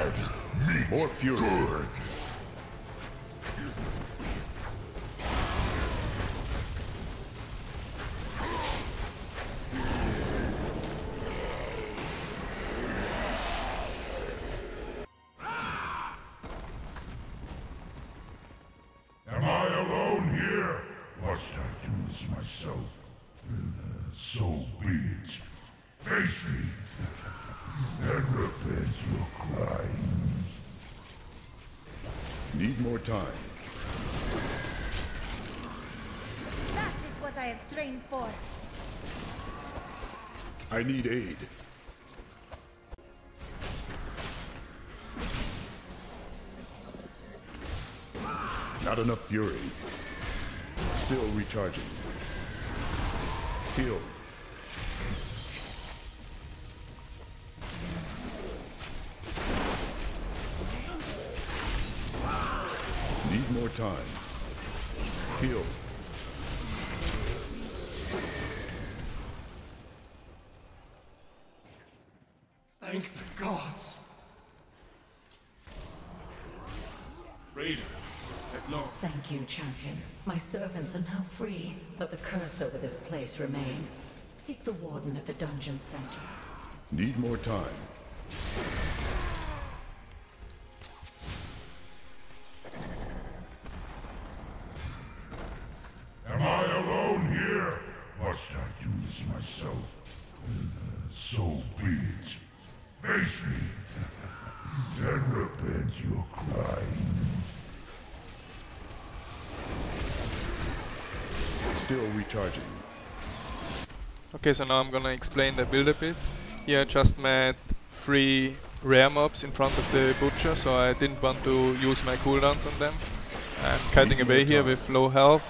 Blood. More fury. Good. Am I alone here? Must I do this myself? So be it. Face me and repent your crimes. Need more time. That is what I have trained for. I need aid. Not enough fury. Still recharging. Heal. Need more time. Heal. Thank the gods. Raider, at long. Thank you, champion. My servants are now free, but the curse over this place remains. Seek the warden at the dungeon center. Need more time. Am I alone here? Must I do this myself? So be it. Face me and repent your crimes. Still recharging. Okay, so now I'm gonna explain the build a bit. Here I just made 3 rare mobs in front of the butcher, so I didn't want to use my cooldowns on them. I'm cutting away here with low health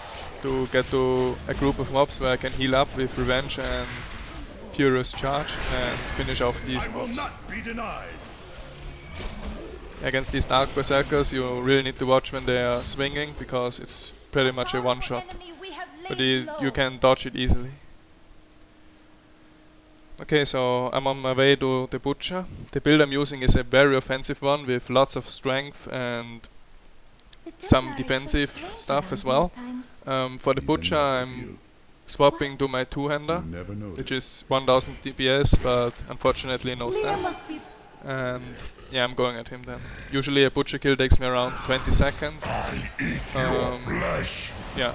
to get to a group of mobs where I can heal up with Revenge and Furious Charge and finish off these mobs. Against these Dark Berserkers you really need to watch when they are swinging, because it's pretty much a one-shot. But you can dodge it easily. Okay, so I'm on my way to the butcher. The build I'm using is a very offensive one with lots of strength and some defensive stuff as well. For the butcher I'm swapping to my two-hander, which is 1000 DPS, but unfortunately no stats. And yeah, I'm going at him then. Usually a butcher kill takes me around 20 seconds. Yeah.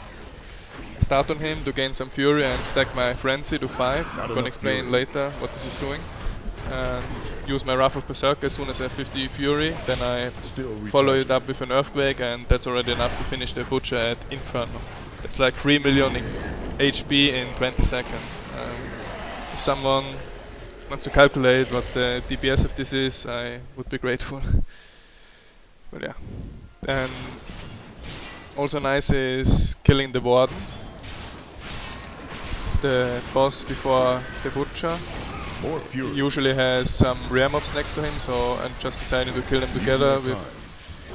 Start on him to gain some fury and stack my frenzy to 5. I'm gonna explain later what this is doing. And use my Wrath of Berserker as soon as I have 50 fury. Then I follow it up with an Earthquake, and that's already enough to finish the butcher at Inferno. It's like 3 million HP in 20 seconds. If someone wants to calculate what the DPS of this is, I would be grateful. But yeah. And also nice is killing the warden. It's the boss before the butcher. He usually has some rare mobs next to him, so I'm just deciding to kill them together with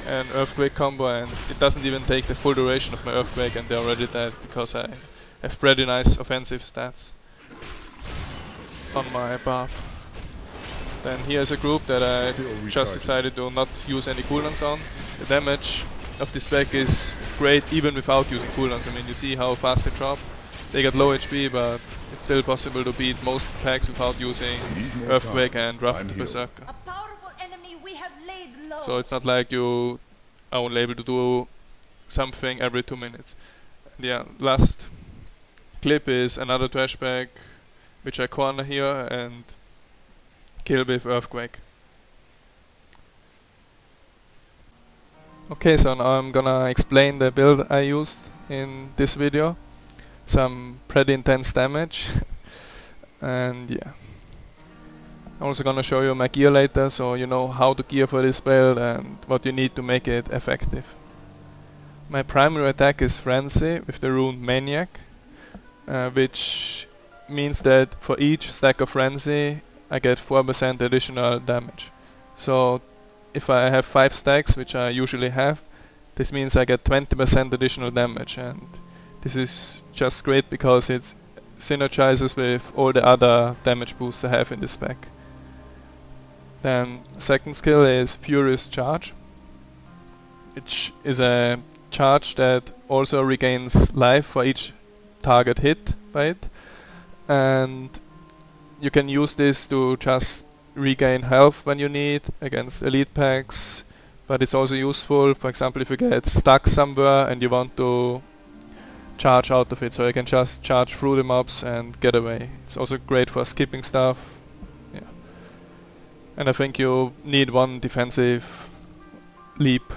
an Earthquake combo, and it doesn't even take the full duration of my Earthquake and they're already dead, because I have pretty nice offensive stats on my Barb. Then here's a group that I just decided to not use any cooldowns on. The damage of this spec is great even without using cooldowns. I mean, you see how fast they drop. They got low HP, but it's still possible to beat most attacks without using Earthquake and Wrath of the Berserker. A powerful enemy we have laid low. So it's not like you are only able to do something every 2 minutes. Yeah, last clip is another trash bag which I corner here and kill with Earthquake. Okay, so now I'm gonna explain the build I used in this video. Some pretty intense damage. And yeah. I'm also gonna show you my gear later, so you know how to gear for this build and what you need to make it effective. My primary attack is Frenzy with the rune Maniac, which means that for each stack of Frenzy I get 4% additional damage. So if I have 5 stacks, which I usually have, this means I get 20% additional damage, and this is just great because it synergizes with all the other damage boosts I have in this spec. Then second skill is Furious Charge, which is a charge that also regains life for each target hit by it, and you can use this to just regain health when you need against elite packs, but it's also useful, for example, if you get stuck somewhere and you want to charge out of it, so you can just charge through the mobs and get away. It's also great for skipping stuff. Yeah. And I think you need one defensive leap.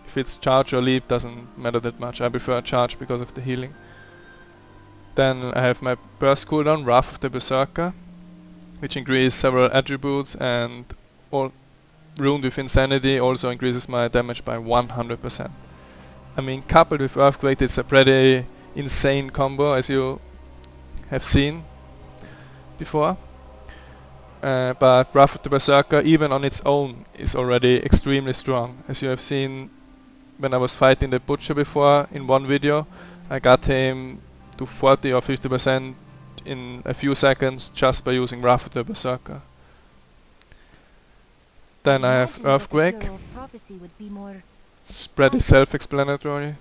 If it's charge or leap, doesn't matter that much. I prefer charge because of the healing. Then I have my burst cooldown, Wrath of the Berserker, which increases several attributes, and all Ruined with Insanity also increases my damage by 100%. I mean, coupled with Earthquake, it's a pretty insane combo, as you have seen before. But Wrath of the Berserker, even on its own, is already extremely strong. As you have seen when I was fighting the Butcher before in one video, I got him to 40 or 50% in a few seconds just by using Wrath of the Berserker. Then I have Earthquake. It's pretty self-explanatory.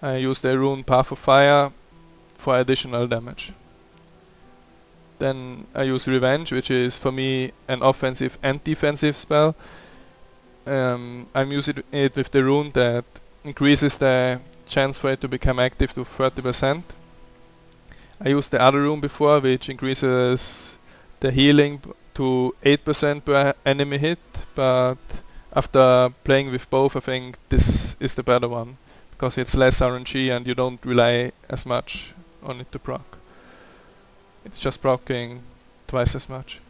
I use the rune Path of Fire for additional damage. Then I use Revenge, which is for me an offensive and defensive spell. I'm using it with the rune that increases the chance for it to become active to 30%. I used the other rune before, which increases the healing to 8% per enemy hit, but after playing with both, I think this is the better one, because it's less RNG and you don't rely as much on it to proc. It's just proccing twice as much.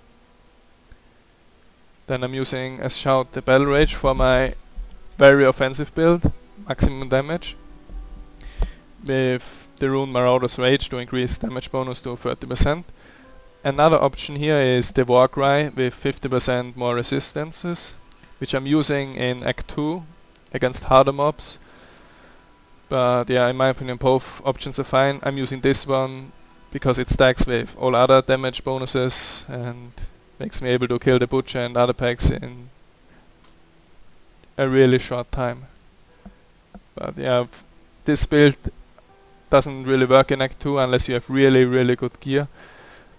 Then I'm using as Shout the Battle Rage for my very offensive build, maximum damage, with the rune Marauder's Rage to increase damage bonus to 30%. Another option here is the War Cry with 50% more resistances, which I'm using in Act 2 against harder mobs. But yeah, in my opinion both options are fine. I'm using this one because it stacks with all other damage bonuses and makes me able to kill the Butcher and other packs in a really short time. But yeah, this build doesn't really work in Act 2 unless you have really good gear.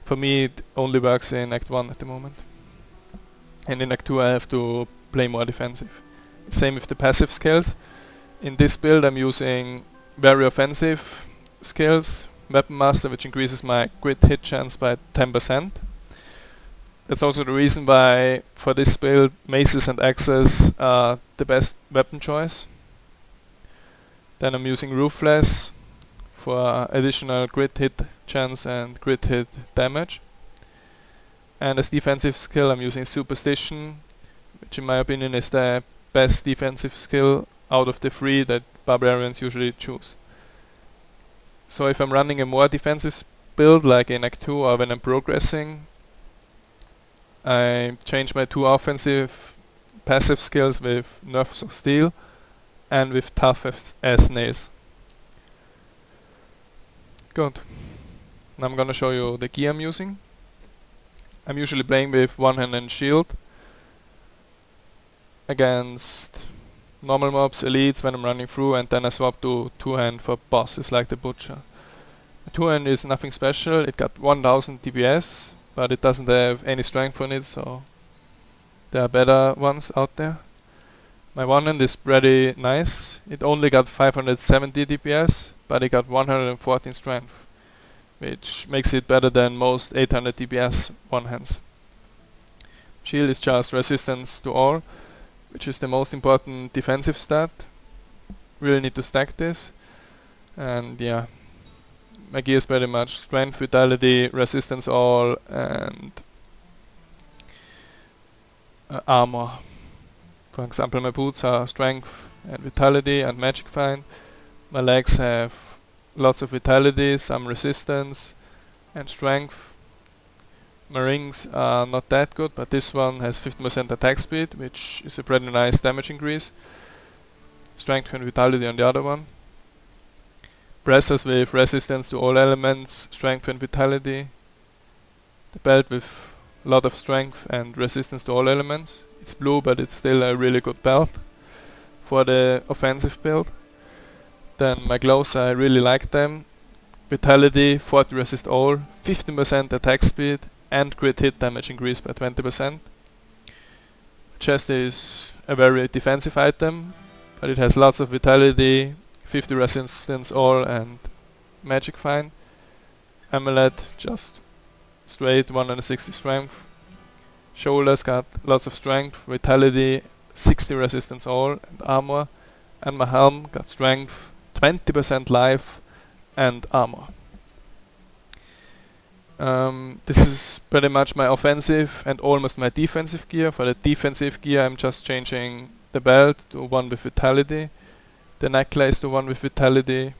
For me it only works in Act 1 at the moment. And in Act 2 I have to play more defensive. Same with the passive skills. In this build I'm using very offensive skills, Weapon Master, which increases my crit hit chance by 10%. That's also the reason why for this build maces and axes are the best weapon choice. Then I'm using Ruthless for additional crit hit chance and crit hit damage. And as defensive skill I'm using Superstition, which in my opinion is the best defensive skill out of the three that barbarians usually choose. So if I'm running a more defensive build like in Act 2 or when I'm progressing, I change my two offensive passive skills with Nerves of Steel and with Tough as Nails. Good. Now I'm gonna show you the gear I'm using. I'm usually playing with one-handed shield against normal mobs, elites when I'm running through, and then I swap to two-hand for bosses like the Butcher. The two-hand is nothing special, it got 1000 DPS, but it doesn't have any strength on it, so there are better ones out there. My one-hand is pretty nice, it only got 570 DPS, but it got 114 strength, which makes it better than most 800 DPS one-hands. Shield is just resistance to all, which is the most important defensive stat. Really need to stack this. And yeah, my gear is pretty much strength, vitality, resistance all, and armor. For example, my boots are strength and vitality and magic find. My legs have lots of vitality, some resistance and strength. My rings are not that good, but this one has 15% attack speed, which is a pretty nice damage increase. Strength and vitality on the other one. Bracers with resistance to all elements, strength and vitality. The belt with a lot of strength and resistance to all elements. It's blue, but it's still a really good belt for the offensive build. Then my gloves, I really like them. Vitality, 40 resist all, 15% attack speed, and crit hit damage increased by 20%. Chest is a very defensive item, but it has lots of vitality, 50 resistance all, and magic fine. Amulet, just straight 160 strength. Shoulders got lots of strength, vitality, 60 resistance all, and armor. And my helm got strength, 20% life, and armor. This is pretty much my offensive and almost my defensive gear. For the defensive gear I'm just changing the belt to one with vitality, the necklace to one with vitality,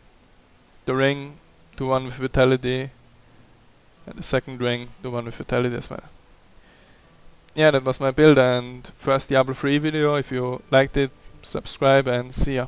the ring to one with vitality, and the second ring to one with vitality as well. Yeah, that was my build and first Diablo 3 video. If you liked it, subscribe and see ya.